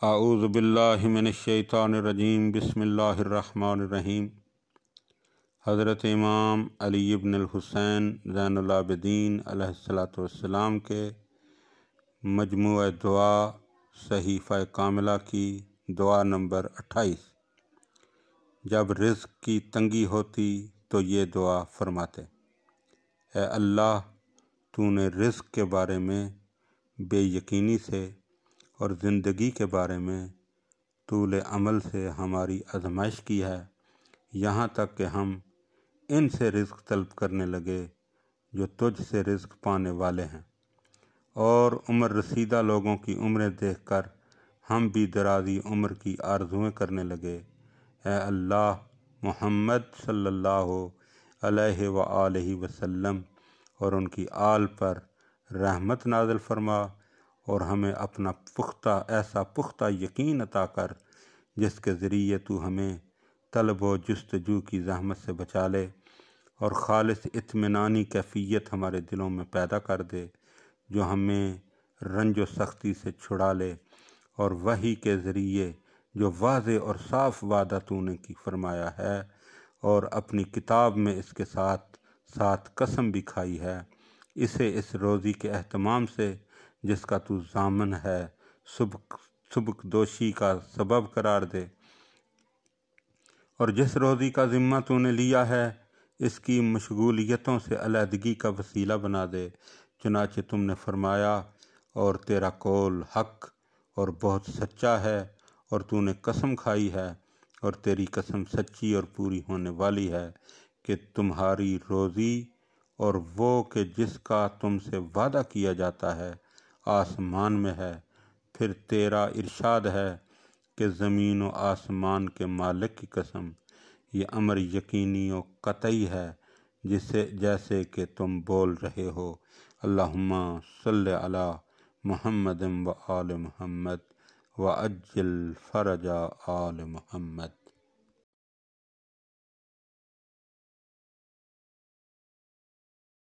اعوذ باللہ من الشیطان الرجیم بسم اللہ الرحمن الرحیم۔ حضرت امام علی بن الحسین زین العابدین علیہ السلام کے مجموعہ دعا صحیفہ کاملہ کی دعا نمبر 28۔ جب رزق کی تنگی ہوتی تو یہ دعا فرماتے: اے اللہ، تو نے رزق کے بارے میں بے یقینی سے اور زندگی کے بارے میں طول عمل سے ہماری آزمائش کی ہے، یہاں تک کہ ہم ان سے رزق طلب کرنے لگے جو تجھ سے رزق پانے والے ہیں، اور عمر رسیدہ لوگوں کی عمریں دیکھ کر ہم بھی درازی عمر کی آرزویں کرنے لگے۔ اے اللہ، محمد صلی اللہ علیہ وآلہ وسلم اور ان کی آل پر رحمت نازل فرما، اور ہمیں اپنا ایسا پختہ یقین عطا کر جس کے ذریعے تو ہمیں طلب و جستجو کی زحمت سے بچا لے، اور خالص اطمینانی کیفیت ہمارے دلوں میں پیدا کر دے جو ہمیں رنج و سختی سے چھڑا لے، اور وحی کے ذریعے جو واضح اور صاف وعدہ تو نے کی فرمایا ہے اور اپنی کتاب میں اس کے ساتھ ساتھ قسم بھی کھائی ہے، اسے اس روزی کے اہتمام سے جس کا تو ضامن ہے سبک دوشی کا سبب قرار دے، اور جس روزی کا ذمہ تو نے لیا ہے اس کی مشغولیتوں سے علیحدگی کا وسیلہ بنا دے۔ چنانچہ تم نے فرمایا، اور تیرا قول حق اور بہت سچا ہے، اور تو نے قسم کھائی ہے اور تیری قسم سچی اور پوری ہونے والی ہے کہ تمہاری روزی اور وہ کہ جس کا تم سے وعدہ کیا جاتا ہے آسمان میں ہے۔ پھر تیرا ارشاد ہے کہ زمین و آسمان کے مالک کی قسم، یہ امر یقینی و قطعی ہے جیسے کہ تم بول رہے ہو۔ اللہم صلی علی محمد و آل محمد وعجل فرج آل محمد۔